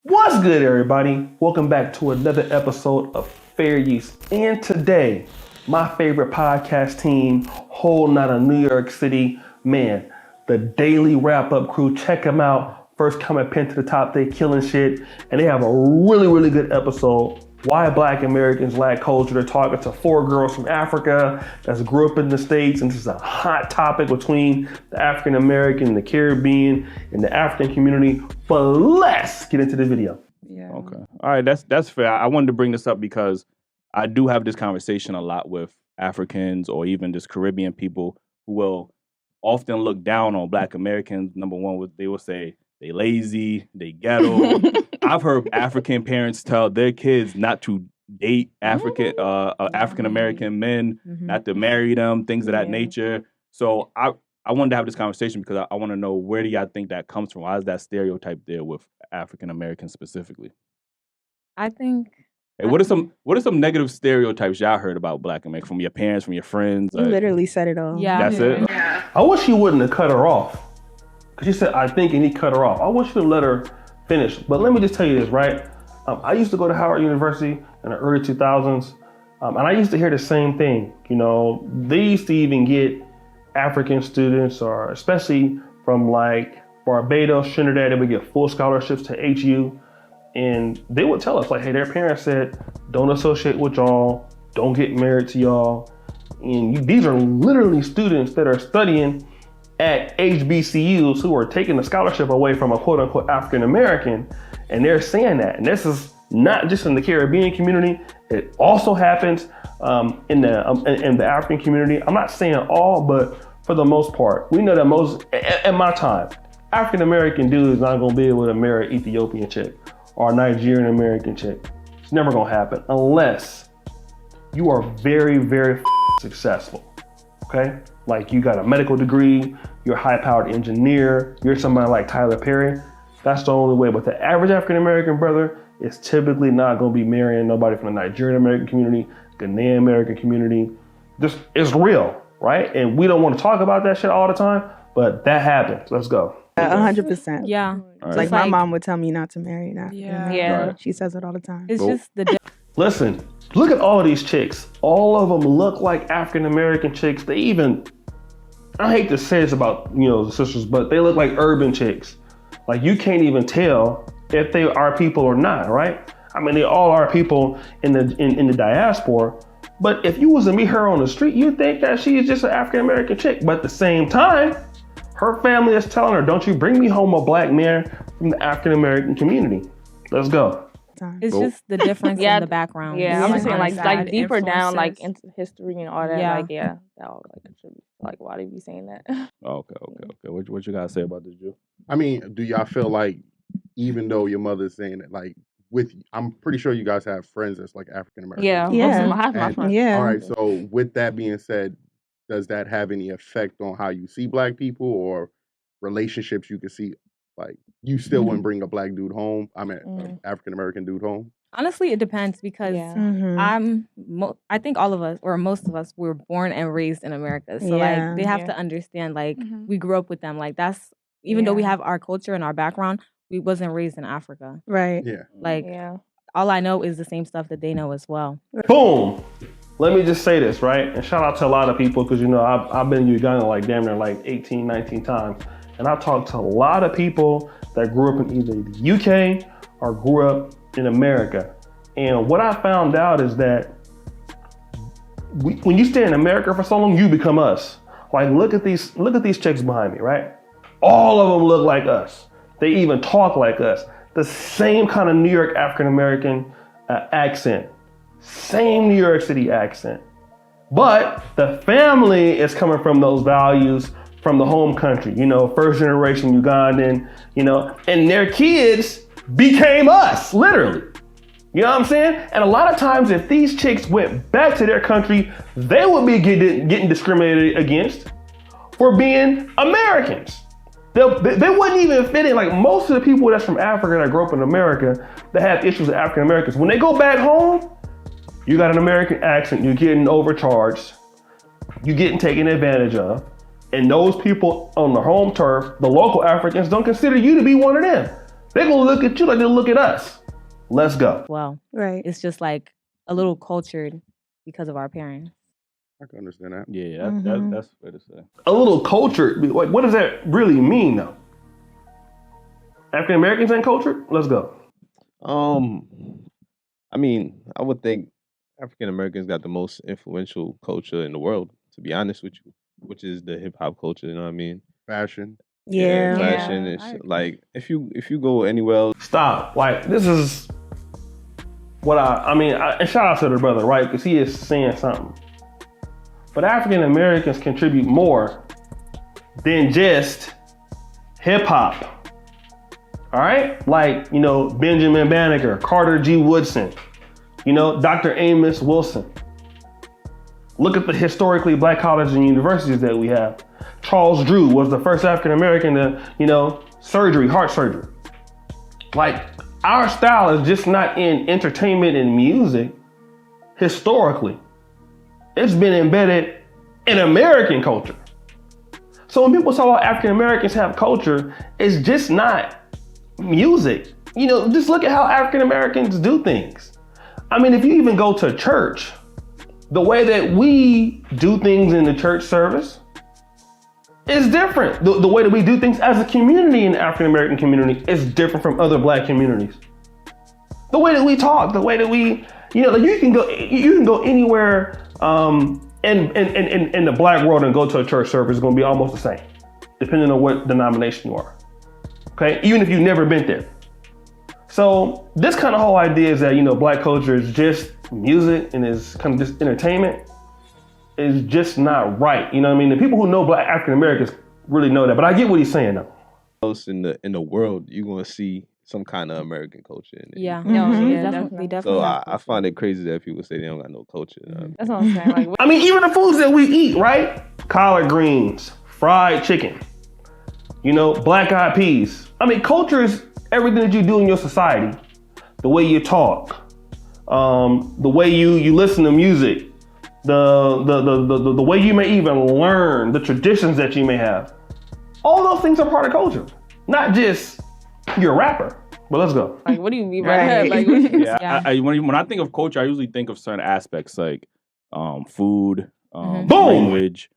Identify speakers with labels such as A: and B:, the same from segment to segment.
A: What's good, everybody? Welcome back to another episode of Fair Use. And today, my favorite podcast team, holding out of New York City, man, the Daily Wrap Up crew. Check them out. First coming pin to the top, they killing shit. And they have a really good episode. Why Black Americans lack culture. They're talking to 4 girls from Africa that grew up in the States, and this is a hot topic between the African American, the Caribbean, and the African community. But let's get into the video.
B: Yeah.
C: Okay. All right. That's fair. I wanted to bring this up because I do have this conversation a lot with Africans or even just Caribbean people who will often look down on Black Americans. Number one, they will say they lazy, they ghetto. I've heard African parents tell their kids not to date African American men, not to marry them, things of that nature. So I wanted to have this conversation because I want to know, where do y'all think that comes from? Why is that stereotype there with African Americans specifically?
B: I think.
C: Hey, what are some negative stereotypes y'all heard about Black Americans from your parents, from your friends?
D: You literally said it all.
B: Yeah.
C: That's it?
A: I wish you wouldn't have cut her off. Because she said, I think, and he cut her off. I wish you'd let her finish. But let me just tell you this, right? I used to go to Howard University in the early 2000s, and I used to hear the same thing. You know, they used to even get African students, or especially from like Barbados, Trinidad, they would get full scholarships to HU. And they would tell us, like, hey, their parents said, don't associate with y'all, don't get married to y'all. And these are literally students that are studying at HBCUs who are taking the scholarship away from a quote unquote African American. And they're saying that. And this is not just in the Caribbean community, it also happens in the African community. I'm not saying all, but for the most part, we know that most, at my time, African American dude is not gonna be able to marry an Ethiopian chick or a Nigerian American chick. It's never gonna happen unless you are very successful, okay? Like you got a medical degree, you're a high-powered engineer, you're somebody like Tyler Perry. That's the only way. But the average African American brother is typically not gonna be marrying nobody from the Nigerian American community, Ghanaian American community. This is real, right? And we don't want to talk about that shit all the time, but that happens. Let's go.
D: 100%.
B: Yeah.
C: All
D: Like
C: right.
D: my mom would tell me not to marry that.
B: Yeah.
D: She says it all the time.
B: It's just the.
A: Listen, look at all these chicks. All of them look like African American chicks. They even, I hate to say this about, the sisters, but they look like urban chicks. Like you can't even tell if they are people or not, right? I mean, they all are people in the diaspora. But if you was to meet her on the street, you'd think that she is just an African American chick. But at the same time, her family is telling her, don't you bring me home a Black man from the African American community. Let's go.
B: It's just the difference in the background.
E: Yeah, I'm
B: It's
E: saying like
B: side
E: deeper down, like
B: influences.
E: into history and all that.
B: Yeah.
E: Like that all like contributes. Like why they be saying that?
C: Okay. What you guys say about this, Jew?
F: I mean, do y'all feel like, even though your mother's saying it, like I'm pretty sure you guys have friends that's like African American.
E: Yeah,
D: Yeah.
E: most of my, half my
F: And-
E: friends.
D: Yeah.
F: All right. So with that being said, does that have any effect on how you see Black people or relationships you can see? Like you still wouldn't bring a Black dude home. I mean, an African American dude home.
B: Honestly, it depends because
E: Yeah.
D: Mhm.
B: I think all of us, or most of us, were born and raised in America. So
D: Yeah.
B: like they have
E: Yeah.
B: to understand, like
E: Mhm.
B: we grew up with them. Like that's, even though we
E: Yeah.
B: have our culture and our background, we wasn't raised in Africa.
D: Right.
F: Yeah.
B: Like
E: Yeah.
B: all I know is the same stuff that they know as well.
A: Boom. Let me just say this, right? And shout out to a lot of people, because I've been in Uganda like damn near like 18, 19 times. And I've talked to a lot of people that grew up in either the UK or grew up in America. And what I found out is that when you stay in America for so long, you become us. Like look at these chicks behind me, right? All of them look like us. They even talk like us. The same kind of New York African American accent. Same New York City accent. But the family is coming from those values from the home country, first generation Ugandan, and their kids became us, literally. You know what I'm saying? And a lot of times if these chicks went back to their country, they would be getting discriminated against for being Americans. They wouldn't even fit in. Like most of the people that's from Africa that grew up in America that have issues with African Americans, when they go back home, you got an American accent, you're getting overcharged, you're getting taken advantage of. And those people on the home turf, the local Africans, don't consider you to be one of them. They're gonna look at you like they look at us. Let's go.
B: Well,
D: Right.
B: it's just like a little cultured because of our parents.
F: I can understand that.
C: Yeah, that's fair to say.
A: A little cultured. Like, what does that really mean, though? African Americans ain't cultured? Let's go.
G: I mean, I would think African Americans got the most influential culture in the world, to be honest with you, which is the hip hop culture. You know what I mean?
F: Fashion.
D: Yeah.
G: Fashion.
B: Yeah,
G: It's
B: I agree.
G: like if you go anywhere else,
A: Stop. Like, this is what and shout out to the brother, right? Because he is saying something. But African Americans contribute more than just hip hop. All right? Like, Benjamin Banneker, Carter G. Woodson, Dr. Amos Wilson. Look at the historically black colleges and universities that we have. Charles Drew was the first African American to, heart surgery. Like, our style is just not in entertainment and music historically. It's been embedded in American culture. So when people talk about African Americans have culture, it's just not music. Just look at how African Americans do things. I mean, if you even go to church, the way that we do things in the church service is different. The way that we do things as a community in the African American community is different from other black communities. The way that we talk, the way that we, like you can go anywhere in the black world and go to a church service, it's going to be almost the same, depending on what denomination you are. Okay, even if you've never been there. So this kind of whole idea is that black culture is just music and is kind of just entertainment is just not right. You know what I mean? The people who know black African Americans really know that, but I get what he's saying though.
G: else in the world, you're gonna see some kind of American culture in it.
B: Yeah.
D: Mhm.
B: No,
D: Yeah,
B: definitely.
G: So
B: have
G: I find it crazy that people say they don't got no culture.
E: That's what I'm saying. Like,
A: I mean, even the foods that we eat, right? Collard greens, fried chicken, black eyed peas. I mean, culture is everything that you do in your society. The way you talk, the way you listen to music, the way you may even learn, the traditions that you may have. All those things are part of culture, not just you're a rapper. But let's go.
E: like, what do you mean by
D: Right.
E: that? Like, what you-
C: Yeah,
B: Yeah.
C: when I think of culture, I usually think of certain aspects like food,
B: Mhm.
A: Boom!
C: language,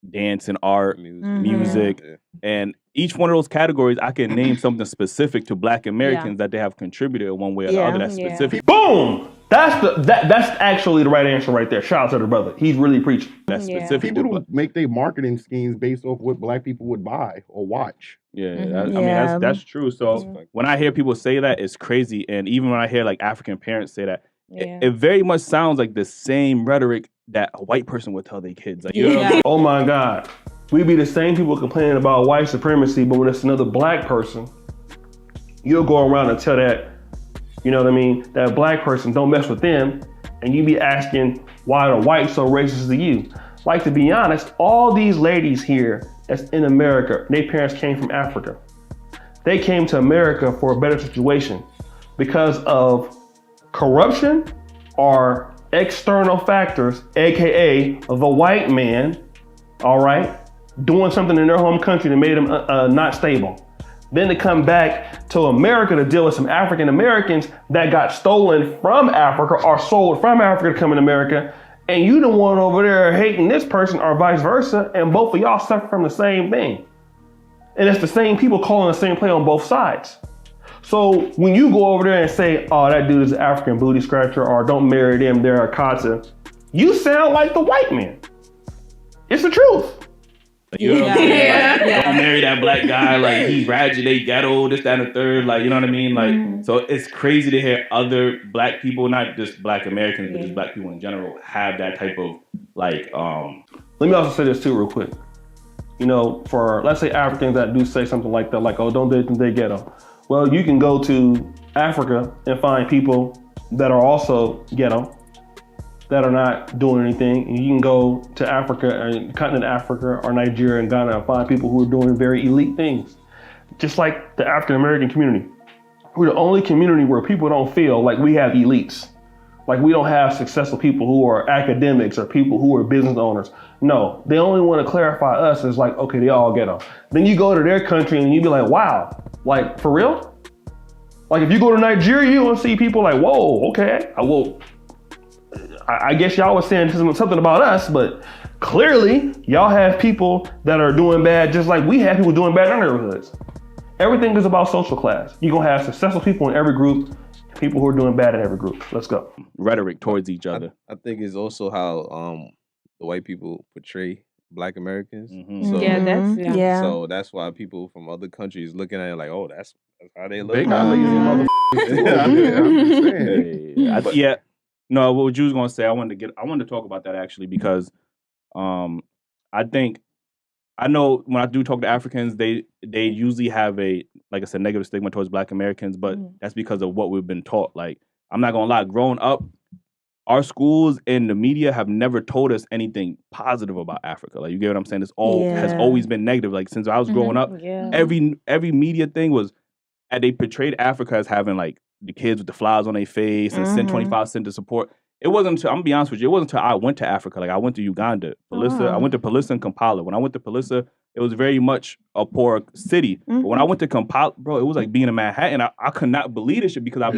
C: dance and art, music,
G: Yeah.
C: and each one of those categories, I can name something specific to Black Americans that they have contributed in one way or the
D: Yeah.
C: other. That's
E: Yeah.
C: specific.
A: Boom! That's actually the right answer right there. Shout out to the brother. He's really preaching.
C: That's
E: Yeah.
C: specific.
F: People
C: to
F: don't make their marketing schemes based off what black people would buy or watch.
C: Yeah,
B: Mhm.
C: I mean
D: Yeah.
C: that's true. So
E: Mhm.
C: when I hear people say that, it's crazy. And even when I hear like African parents say that,
E: Yeah.
C: it very much sounds like the same rhetoric that a white person would tell their kids. Like, you know what I'm
B: Yeah.
A: Oh my God. We be the same people complaining about white supremacy, but when it's another black person, you'll go around and tell that, that black person, don't mess with them. And you be asking why the white so racist to you. Like, to be honest, all these ladies here that's in America, their parents came from Africa. They came to America for a better situation because of corruption or external factors, AKA the white man, all right, doing something in their home country that made them not stable. Then to come back to America to deal with some African Americans that got stolen from Africa or sold from Africa to come in America. And you the one over there hating this person or vice versa. And both of y'all suffer from the same thing. And it's the same people calling the same play on both sides. So when you go over there and say, oh, that dude is an African booty scratcher or don't marry them, they're a Kata, you sound like the white man. It's the truth.
C: You know what I'm saying? Like,
B: Yeah.
C: don't marry that black guy. Like, he's ratchet, they ghetto, this, that, and the third. Like, you know what I mean? Like, so it's crazy to hear other black people, not just Black Americans, but just black people in general, have that type of like.
A: Let me also say this too, real quick. For let's say Africans that do say something like that, like, oh, don't they ghetto? Well, you can go to Africa and find people that are also ghetto, that are not doing anything. And you can go to Africa, continent Africa or Nigeria and Ghana and find people who are doing very elite things. Just like the African American community. We're the only community where people don't feel like we have elites. Like we don't have successful people who are academics or people who are business owners. No, they only want to clarify us as like, okay, they all ghetto. Then you go to their country and you be like, wow, Like, for real? Like, if you go to Nigeria, you gonna see people like, whoa, okay. I guess y'all was saying something about us, but clearly y'all have people that are doing bad just like we have people doing bad in our neighborhoods. Everything is about social class. You're gonna have successful people in every group, people who are doing bad in every group. Let's go.
C: Rhetoric towards each other.
G: I think it's also how the white people portray Black Americans.
C: Mhm.
G: So,
E: Yeah, that's
D: Yeah.
G: so that's why people from other countries looking at it like, oh, that's how they look.
F: They got lazy
D: Mhm.
F: motherfuckers. I'm just saying.
C: Yeah. No, what you was gonna say, I wanted to talk about that actually because I know when I do talk to Africans, they usually have like I said, negative stigma towards Black Americans, but that's because of what we've been taught. Like, I'm not gonna lie, growing up, our schools and the media have never told us anything positive about Africa. Like, you get what I'm saying? It's has
D: Yeah.
C: always been negative. Like, since I was growing up,
E: yeah.
C: every media thing was, and they portrayed Africa as having like the kids with the flowers on their face and send 25 cents to support. It wasn't until, I'm gonna be honest with you, it wasn't until I went to Africa. Like, I went to Uganda, Palissa. I went to Palissa and Kampala. When I went to Palissa, it was very much a poor city. But when I went to Kampala, bro, it was like being in Manhattan. I could not believe this shit because they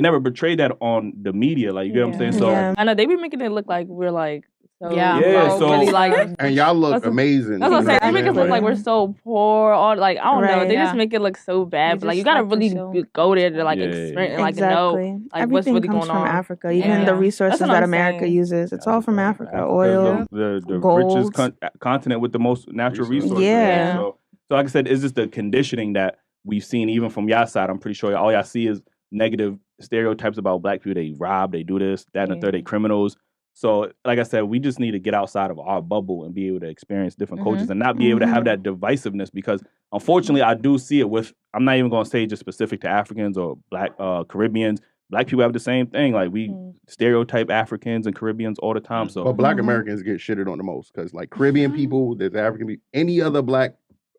C: never portrayed that on the media. Like, you get what I'm saying? So
D: Yeah.
E: I know they be making it look like we're like so
C: Yeah, so-
E: really like
F: And y'all look
E: That's what-
F: amazing.
E: that's what I'm saying. They make us look like
F: Like,
E: we're so poor or like I don't know.
D: Right.
E: They just
B: Yeah.
E: make it look so bad.
B: They
E: But like you
B: just
E: gotta
B: like to
E: really
B: show-
E: go there to like
C: Yeah.
E: experience and like
D: Exactly.
E: know like what's
D: Everything
E: really
D: comes
E: going
D: from
E: on.
D: Africa. Even
E: Yeah.
D: the resources
E: That's what
D: that
E: I'm
D: America
E: saying.
D: uses, it's all from Africa.
C: Africa's
D: Oil.
C: the
D: gold.
C: richest continent with the most natural resources.
D: Yeah.
C: So like I said, it's just the conditioning that we've seen even from y'all side. I'm pretty sure all y'all see is negative stereotypes about Black people. They rob, they do this, that, and the third, they criminals. So, like I said, we just need to get outside of our bubble and be able to experience different cultures and not be able to have that divisiveness because, unfortunately, I do see it with, I'm not even going to say just specific to Africans or Black Caribbeans. Black people have the same thing. Like, we stereotype Africans and Caribbeans all the time. So,
F: but Black Americans get shitted on the most because, like, Caribbean people, there's African people, any other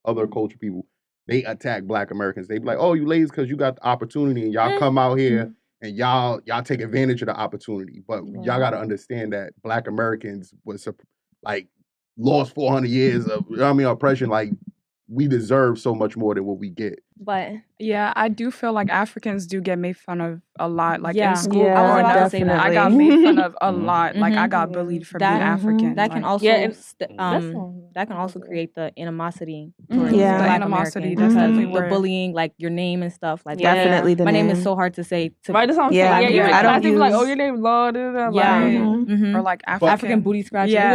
F: other culture people, they attack Black Americans. They be like, "Oh, you lazy because you got the opportunity and y'all come out here and y'all take advantage of the opportunity." But y'all got to understand that Black Americans was like lost 400 years of oppression. Like, we deserve so much more than what we get.
B: But
H: Yeah, I do feel like Africans do get made fun of a lot. Like
B: Yeah.
H: in school,
D: Yeah,
B: I was
H: growing
B: about to
H: up,
B: say that.
H: I got made fun of a lot. Like I
B: Mhm.
H: got bullied for
B: That-
H: being African.
B: that can
H: Like,
B: also
E: Yeah, and
B: that can also create the animosity
H: Mhm.
B: towards
D: Yeah.
B: Black
H: The animosity,
B: Americans
H: that's
B: because
H: definitely
B: the
H: where-
B: bullying, like your name and stuff like
E: Yeah.
B: that.
D: Definitely the
B: My name
D: name.
B: is so hard to say.
E: Right, that's what I'm
D: Yeah,
E: saying. Yeah,
B: I
E: you're
B: don't
E: class, they be like,
D: use-
E: "Oh, your name Law."
B: Yeah.
E: Like,
B: Mhm.
H: or like
B: African booty scratching.
H: Yeah,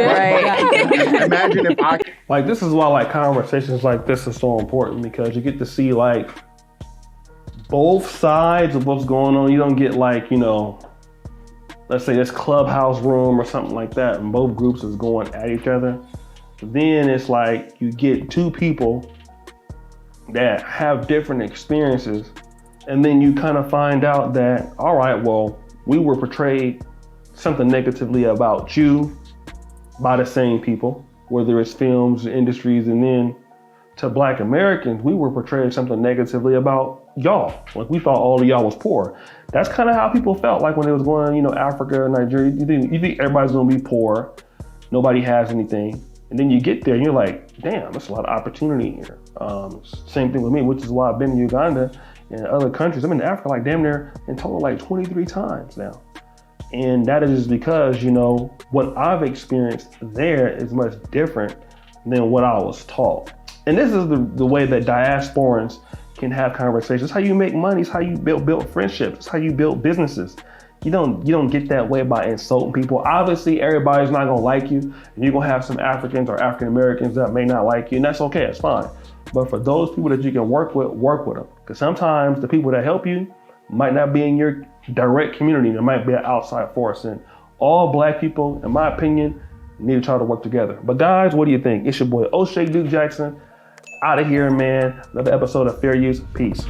B: Yeah.
F: Imagine if I
A: Like, this is why, like, conversations like this is so important because you get to see, like, both sides of what's going on. You don't get, like, let's say this clubhouse room or something like that, and both groups is going at each other. Then it's like you get two people that have different experiences, and then you kind of find out that, all right, well, we were portrayed something negatively about you by the same people, whether it's films, industries, and then to Black Americans, we were portrayed something negatively about y'all. Like, we thought all of y'all was poor. That's kind of how people felt like when they was going, Africa, Nigeria. You think everybody's gonna be poor, nobody has anything. And then you get there and you're like, damn, there's a lot of opportunity here. Same thing with me, which is why I've been to Uganda and other countries. I've been to Africa like damn near in total like 23 times now. And that is because, what I've experienced there is much different than what I was taught. And this is the way that diasporans can have conversations. It's how you make money. It's how you build friendships. It's how you build businesses. You don't get that way by insulting people. Obviously, everybody's not gonna like you, and you're gonna have some Africans or African Americans that may not like you, and that's okay. It's fine. But for those people that you can work with them. Because sometimes the people that help you might not be in your direct community. There might be an outside force. And all Black people, in my opinion, need to try to work together. But guys, what do you think? It's your boy O'Shea Duke Jackson. Out of here, man. Another episode of Fair Use. Peace.